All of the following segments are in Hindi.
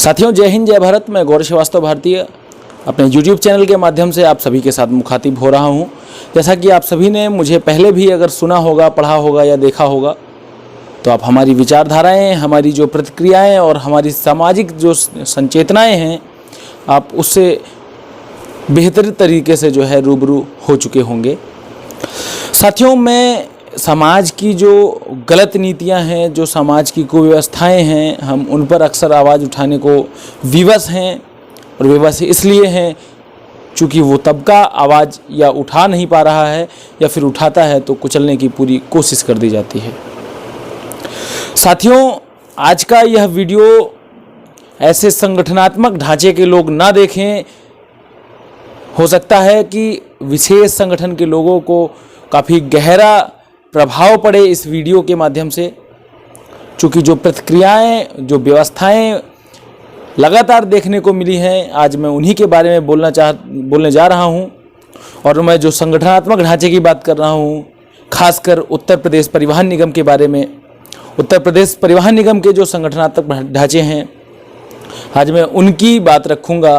साथियों, जय हिंद, जय भारत। मैं गौरव श्रीवास्तव भारतीय अपने YouTube चैनल के माध्यम से आप सभी के साथ मुखातिब हो रहा हूं। जैसा कि आप सभी ने मुझे पहले भी अगर सुना होगा, पढ़ा होगा या देखा होगा, तो आप हमारी विचारधाराएं, हमारी जो प्रतिक्रियाएं और हमारी सामाजिक जो संचेतनाएं हैं, आप उससे बेहतर तरीके से जो है रूबरू हो चुके होंगे। साथियों, मैं समाज की जो गलत नीतियां हैं, जो समाज की कुव्यवस्थाएं हैं, हम उन पर अक्सर आवाज़ उठाने को विवश हैं। और विवश इसलिए हैं चूँकि वो तबका आवाज़ या उठा नहीं पा रहा है, या फिर उठाता है तो कुचलने की पूरी कोशिश कर दी जाती है। साथियों, आज का यह वीडियो ऐसे संगठनात्मक ढांचे के लोग ना देखें। हो सकता है कि विशेष संगठन के लोगों को काफ़ी गहरा प्रभाव पड़े इस वीडियो के माध्यम से, चूँकि जो प्रतिक्रियाएं, जो व्यवस्थाएं लगातार देखने को मिली हैं, आज मैं उन्हीं के बारे में बोलने जा रहा हूं। और मैं जो संगठनात्मक ढांचे की बात कर रहा हूं, खासकर उत्तर प्रदेश परिवहन निगम के बारे में। उत्तर प्रदेश परिवहन निगम के जो संगठनात्मक ढांचे हैं, आज मैं उनकी बात रखूंगा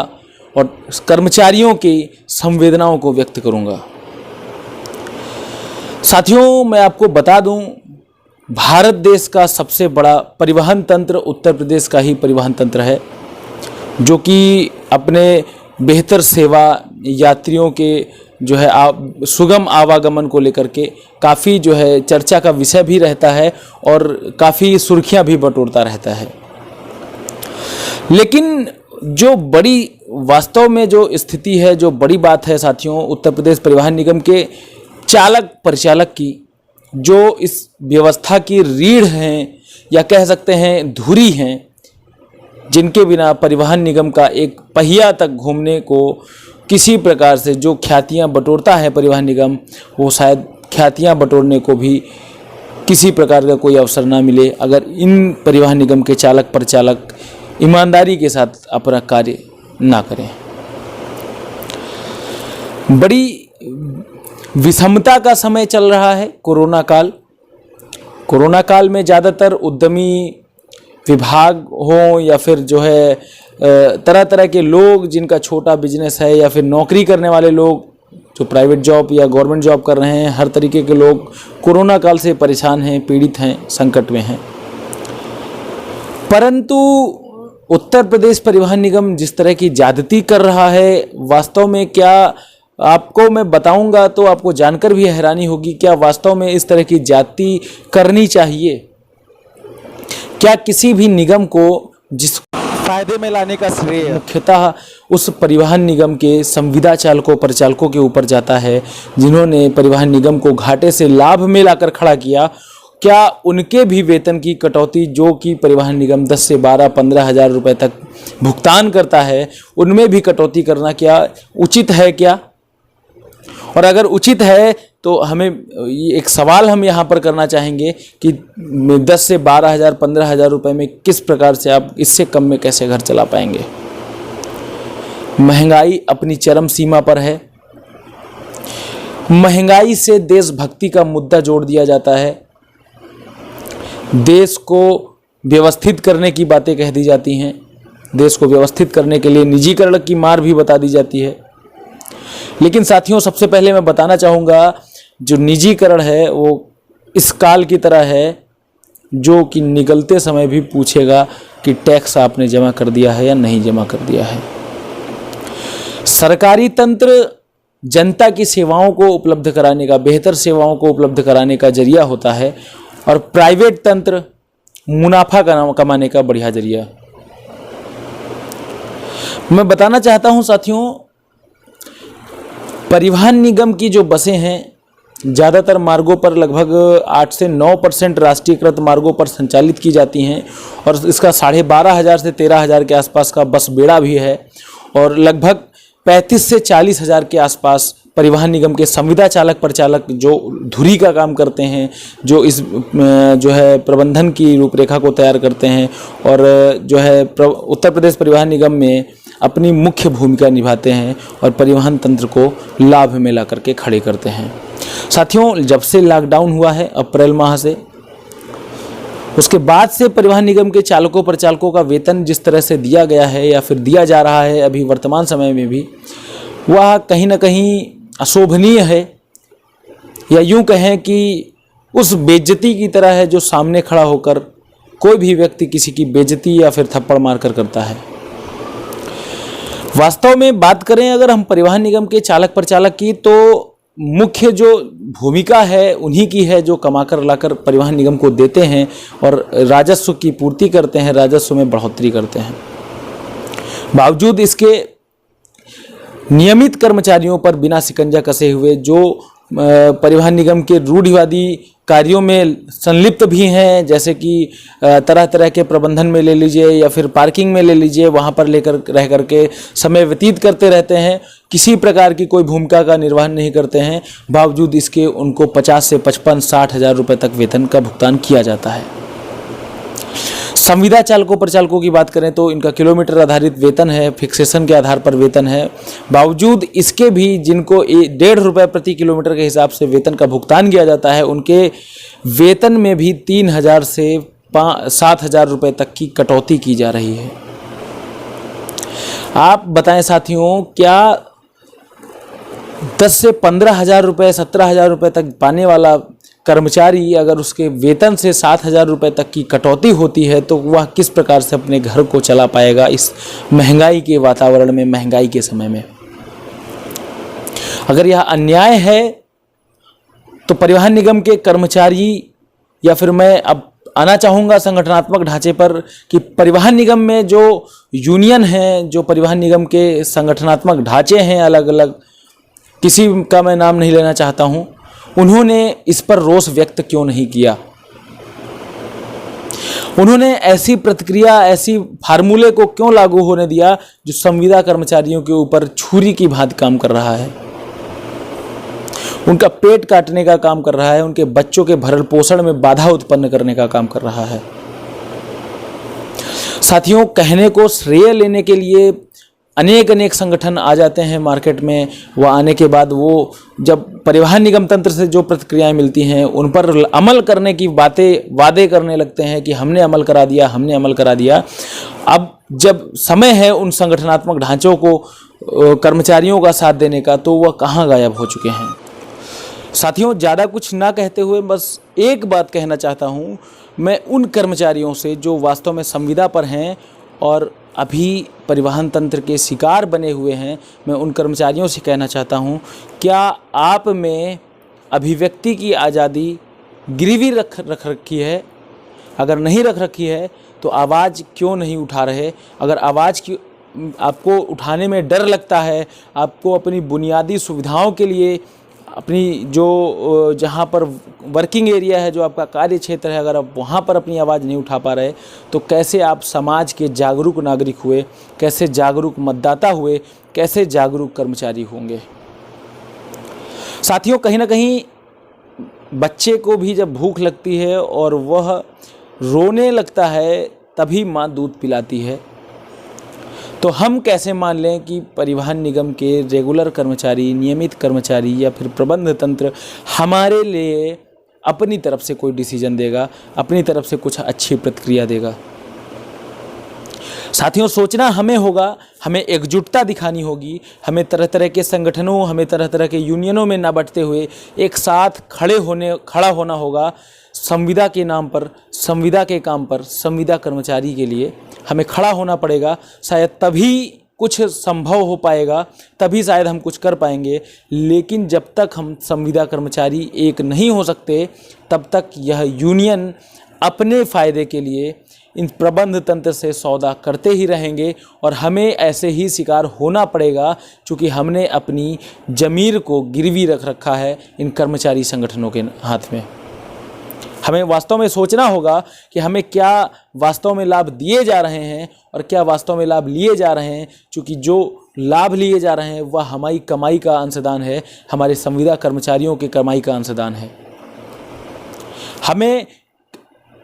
और कर्मचारियों की संवेदनाओं को व्यक्त करूंगा। साथियों, मैं आपको बता दूं, भारत देश का सबसे बड़ा परिवहन तंत्र उत्तर प्रदेश का ही परिवहन तंत्र है, जो कि अपने बेहतर सेवा, यात्रियों के जो है सुगम आवागमन को लेकर के काफ़ी जो है चर्चा का विषय भी रहता है और काफ़ी सुर्खियां भी बटोरता रहता है। लेकिन जो बड़ी वास्तव में जो स्थिति है, जो बड़ी बात है साथियों, उत्तर प्रदेश परिवहन निगम के चालक परिचालक की, जो इस व्यवस्था की रीढ़ हैं या कह सकते हैं धुरी हैं, जिनके बिना परिवहन निगम का एक पहिया तक घूमने को किसी प्रकार से जो ख्यातियां बटोरता है परिवहन निगम, वो शायद ख्यातियां बटोरने को भी किसी प्रकार का कोई अवसर ना मिले अगर इन परिवहन निगम के चालक परिचालक ईमानदारी के साथ अपना कार्य ना करें। बड़ी विषमता का समय चल रहा है कोरोना काल। कोरोना काल में ज़्यादातर उद्यमी विभाग हो या फिर जो है तरह तरह के लोग जिनका छोटा बिजनेस है, या फिर नौकरी करने वाले लोग जो प्राइवेट जॉब या गवर्नमेंट जॉब कर रहे हैं, हर तरीके के लोग कोरोना काल से परेशान हैं, पीड़ित हैं, संकट में हैं। परंतु उत्तर प्रदेश परिवहन निगम जिस तरह की ज्यादती कर रहा है, वास्तव में क्या आपको मैं बताऊंगा तो आपको जानकर भी हैरानी होगी, क्या वास्तव में इस तरह की ज्यादती करनी चाहिए? क्या किसी भी निगम को जिस फायदे में लाने का श्रेय मुख्यतः उस परिवहन निगम के संविदा चालकों परिचालकों के ऊपर जाता है, जिन्होंने परिवहन निगम को घाटे से लाभ में लाकर खड़ा किया? क्या उनके भी वेतन की कटौती, जो कि परिवहन निगम 10 से 12-15 हज़ार रुपये तक भुगतान करता है, उनमें भी कटौती करना क्या उचित है क्या? और अगर उचित है तो हमें एक सवाल हम यहाँ पर करना चाहेंगे कि 10 से 12 हज़ार 15 हज़ार रुपये में किस प्रकार से आप इससे कम में कैसे घर चला पाएंगे? महंगाई अपनी चरम सीमा पर है। महंगाई से देशभक्ति का मुद्दा जोड़ दिया जाता है। देश को व्यवस्थित करने की बातें कह दी जाती हैं। देश को व्यवस्थित करने के लिए निजीकरण की मार भी बता दी जाती है। लेकिन साथियों, सबसे पहले मैं बताना चाहूँगा, जो निजीकरण है वो इस काल की तरह है जो कि निकलते समय भी पूछेगा कि टैक्स आपने जमा कर दिया है या नहीं जमा कर दिया है। सरकारी तंत्र जनता की सेवाओं को उपलब्ध कराने का, बेहतर सेवाओं को उपलब्ध कराने का जरिया होता है, और प्राइवेट तंत्र मुनाफा कमाने का बढ़िया जरिया। मैं बताना चाहता हूं साथियों, परिवहन निगम की जो बसें हैं ज़्यादातर मार्गों पर लगभग 8 से 9% राष्ट्रीयकृत मार्गों पर संचालित की जाती हैं, और इसका 12,500 से 13,000 के आसपास का बस बेड़ा भी है, और लगभग 35 से 40 हज़ार के आसपास परिवहन निगम के संविदा चालक परिचालक जो धुरी का काम करते हैं, जो इस जो है प्रबंधन की रूपरेखा को तैयार करते हैं, और जो है उत्तर प्रदेश परिवहन निगम में अपनी मुख्य भूमिका निभाते हैं और परिवहन तंत्र को लाभ में ला करके खड़े करते हैं। साथियों, जब से लॉकडाउन हुआ है अप्रैल माह से, उसके बाद से परिवहन निगम के चालकों परिचालकों का वेतन जिस तरह से दिया गया है या फिर दिया जा रहा है अभी वर्तमान समय में भी, वह कहीं ना कहीं अशोभनीय है, या यूं कहें कि उस बेइज्जती की तरह है जो सामने खड़ा होकर कोई भी व्यक्ति किसी की बेइज्जती या फिर थप्पड़ मारकर करता है। वास्तव में बात करें अगर हम परिवहन निगम के चालक परिचालक की, तो मुख्य जो भूमिका है उन्हीं की है, जो कमाकर लाकर परिवहन निगम को देते हैं और राजस्व की पूर्ति करते हैं, राजस्व में बढ़ोतरी करते हैं। बावजूद इसके नियमित कर्मचारियों पर बिना शिकंजा कसे हुए जो परिवहन निगम के रूढ़िवादी कार्यों में संलिप्त भी हैं, जैसे कि तरह तरह के प्रबंधन में ले लीजिए या फिर पार्किंग में ले लीजिए, वहाँ पर लेकर रह करके समय व्यतीत करते रहते हैं, किसी प्रकार की कोई भूमिका का निर्वहन नहीं करते हैं, बावजूद इसके उनको 50 से 55-60 हज़ार रुपये तक वेतन का भुगतान किया जाता है। संविदा चालकों परिचालकों की बात करें तो इनका किलोमीटर आधारित वेतन है, फिक्सेशन के आधार पर वेतन है। बावजूद इसके भी जिनको 1.5 रुपये प्रति किलोमीटर के हिसाब से वेतन का भुगतान किया जाता है, उनके वेतन में भी 3,000 से 7,000 रुपये तक की कटौती की जा रही है। आप बताएं साथियों, क्या 10 से 15,000 रुपये 17,000 रुपये तक पाने वाला कर्मचारी अगर उसके वेतन से 7,000 रुपये तक की कटौती होती है तो वह किस प्रकार से अपने घर को चला पाएगा इस महंगाई के वातावरण में, महंगाई के समय में। अगर यह अन्याय है तो परिवहन निगम के कर्मचारी, या फिर मैं अब आना चाहूँगा संगठनात्मक ढांचे पर, कि परिवहन निगम में जो यूनियन हैं, जो परिवहन निगम के संगठनात्मक ढांचे हैं अलग अलग, किसी का मैं नाम नहीं लेना चाहता हूँ, उन्होंने इस पर रोष व्यक्त क्यों नहीं किया? उन्होंने ऐसी प्रतिक्रिया, ऐसी फार्मूले को क्यों लागू होने दिया जो संविदा कर्मचारियों के ऊपर छुरी की भांति काम कर रहा है, उनका पेट काटने का काम कर रहा है, उनके बच्चों के भरण पोषण में बाधा उत्पन्न करने का काम कर रहा है। साथियों, कहने को श्रेय लेने के लिए अनेक संगठन आ जाते हैं मार्केट में। वह आने के बाद वो जब परिवहन निगम तंत्र से जो प्रतिक्रियाएं मिलती हैं उन पर अमल करने की वादे करने लगते हैं कि हमने अमल करा दिया, हमने अमल करा दिया। अब जब समय है उन संगठनात्मक ढांचों को कर्मचारियों का साथ देने का, तो वह कहाँ गायब हो चुके हैं। साथियों, ज़्यादा कुछ ना कहते हुए बस एक बात कहना चाहता हूँ मैं उन कर्मचारियों से जो वास्तव में संविदा पर हैं और अभी परिवहन तंत्र के शिकार बने हुए हैं। मैं उन कर्मचारियों से कहना चाहता हूं, क्या आप में अभिव्यक्ति की आज़ादी गिरवी रख रखी है? अगर नहीं रख रखी है तो आवाज़ क्यों नहीं उठा रहे? अगर आवाज़ की आपको उठाने में डर लगता है, आपको अपनी बुनियादी सुविधाओं के लिए, अपनी जो जहाँ पर वर्किंग एरिया है, जो आपका कार्य क्षेत्र है, अगर आप वहाँ पर अपनी आवाज़ नहीं उठा पा रहे तो कैसे आप समाज के जागरूक नागरिक हुए, कैसे जागरूक मतदाता हुए, कैसे जागरूक कर्मचारी होंगे। साथियों, कहीं ना कहीं बच्चे को भी जब भूख लगती है और वह रोने लगता है तभी माँ दूध पिलाती है, तो हम कैसे मान लें कि परिवहन निगम के रेगुलर कर्मचारी, नियमित कर्मचारी या फिर प्रबंध तंत्र हमारे लिए अपनी तरफ से कोई डिसीजन देगा, अपनी तरफ से कुछ अच्छी प्रतिक्रिया देगा। साथियों, सोचना हमें होगा, हमें एकजुटता दिखानी होगी, हमें तरह तरह के संगठनों, हमें तरह तरह के यूनियनों में न बंटते हुए एक साथ खड़ा होना होगा। संविदा के नाम पर, संविदा के काम पर, संविदा कर्मचारी के लिए हमें खड़ा होना पड़ेगा। शायद तभी कुछ संभव हो पाएगा, तभी शायद हम कुछ कर पाएंगे। लेकिन जब तक हम संविदा कर्मचारी एक नहीं हो सकते, तब तक यह यूनियन अपने फ़ायदे के लिए इन प्रबंध तंत्र से सौदा करते ही रहेंगे और हमें ऐसे ही शिकार होना पड़ेगा, क्योंकि हमने अपनी ज़मीर को गिरवी रख रखा है इन कर्मचारी संगठनों के हाथ में। हमें वास्तव में सोचना होगा कि हमें क्या वास्तव में लाभ दिए जा रहे हैं और क्या वास्तव में लाभ लिए जा रहे हैं, क्योंकि जो लाभ लिए जा रहे हैं वह हमारी कमाई का अंशदान है, हमारे संविदा कर्मचारियों की कमाई का अंशदान है। हमें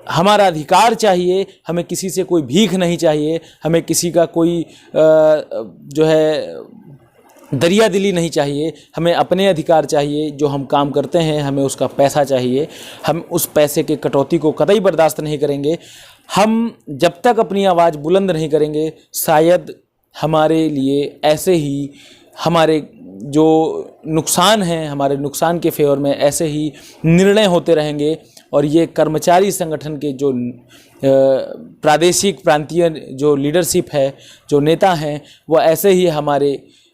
हमारा अधिकार चाहिए, हमें किसी से कोई भीख नहीं चाहिए, हमें किसी का कोई जो है दरिया दिली नहीं चाहिए, हमें अपने अधिकार चाहिए। जो हम काम करते हैं हमें उसका पैसा चाहिए, हम उस पैसे के कटौती को कतई बर्दाश्त नहीं करेंगे। हम जब तक अपनी आवाज़ बुलंद नहीं करेंगे, शायद हमारे लिए ऐसे ही हमारे जो नुकसान हैं, हमारे नुकसान के फेवर में ऐसे ही निर्णय होते रहेंगे। और ये कर्मचारी संगठन के जो प्रादेशिक प्रांतीय जो लीडरशिप है, जो नेता हैं, वो ऐसे ही हमारे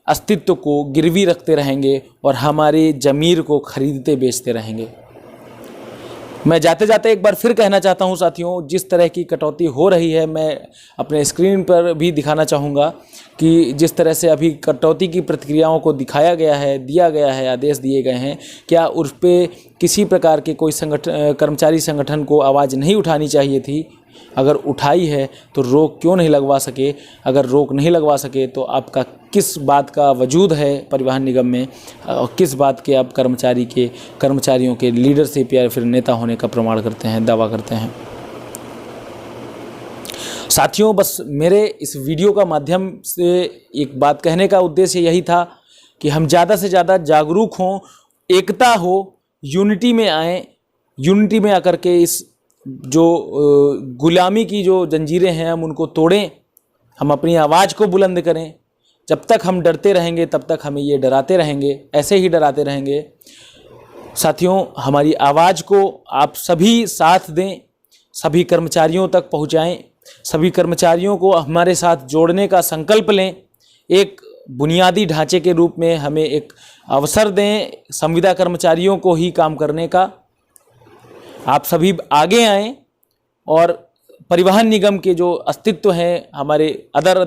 अस्तित्व को गिरवी रखते रहेंगे और हमारे ज़मीर को खरीदते बेचते रहेंगे। मैं जाते जाते एक बार फिर कहना चाहता हूं साथियों, जिस तरह की कटौती हो रही है, मैं अपने स्क्रीन पर भी दिखाना चाहूँगा कि जिस तरह से अभी कटौती की प्रतिक्रियाओं को दिखाया गया है, दिया गया है, आदेश दिए गए हैं, क्या उस पर किसी प्रकार के कोई कर्मचारी संगठन को आवाज़ नहीं उठानी चाहिए थी? अगर उठाई है तो रोक क्यों नहीं लगवा सके? अगर रोक नहीं लगवा सके तो आपका किस बात का वजूद है परिवहन निगम में, और किस बात के आप कर्मचारियों के लीडरशिप या फिर नेता होने का प्रमाण करते हैं, दावा करते हैं? साथियों, बस मेरे इस वीडियो का माध्यम से एक बात कहने का उद्देश्य यही था कि हम ज़्यादा से ज़्यादा जागरूक हों, एकता हो, यूनिटी में आएँ, यूनिटी में आकर के इस जो गुलामी की जो जंजीरें हैं हम उनको तोड़ें, हम अपनी आवाज़ को बुलंद करें। जब तक हम डरते रहेंगे तब तक हमें ये डराते रहेंगे, ऐसे ही डराते रहेंगे। साथियों, हमारी आवाज़ को आप सभी साथ दें, सभी कर्मचारियों तक पहुंचाएं, सभी कर्मचारियों को हमारे साथ जोड़ने का संकल्प लें। एक बुनियादी ढांचे के रूप में हमें एक अवसर दें संविदा कर्मचारियों को ही काम करने का। आप सभी आगे आएँ और परिवहन निगम के जो अस्तित्व हैं, हमारे अदर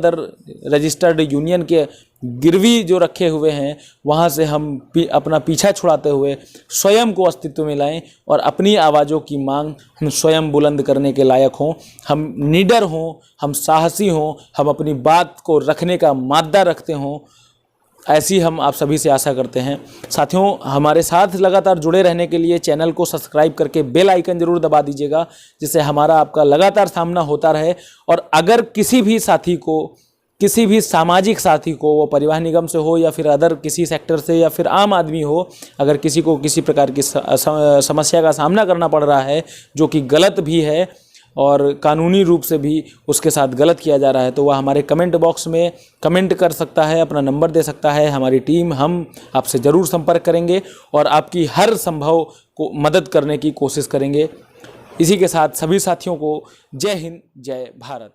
रजिस्टर्ड यूनियन के गिरवी जो रखे हुए हैं, वहाँ से हम अपना पीछा छुड़ाते हुए स्वयं को अस्तित्व में लाएं और अपनी आवाज़ों की मांग हम स्वयं बुलंद करने के लायक हों। हम निडर हों, हम साहसी हों, हम अपनी बात को रखने का माद्दा रखते हों, ऐसी हम आप सभी से आशा करते हैं। साथियों, हमारे साथ लगातार जुड़े रहने के लिए चैनल को सब्सक्राइब करके बेल आइकन ज़रूर दबा दीजिएगा, जिससे हमारा आपका लगातार सामना होता रहे। और अगर किसी भी साथी को, किसी भी सामाजिक साथी को, वो परिवहन निगम से हो या फिर अदर किसी सेक्टर से या फिर आम आदमी हो, अगर किसी को किसी प्रकार की समस्या का सामना करना पड़ रहा है जो कि गलत भी है और कानूनी रूप से भी उसके साथ गलत किया जा रहा है, तो वह हमारे कमेंट बॉक्स में कमेंट कर सकता है, अपना नंबर दे सकता है। हमारी टीम, हम आपसे ज़रूर संपर्क करेंगे और आपकी हर संभव को मदद करने की कोशिश करेंगे। इसी के साथ सभी साथियों को जय हिंद, जय भारत।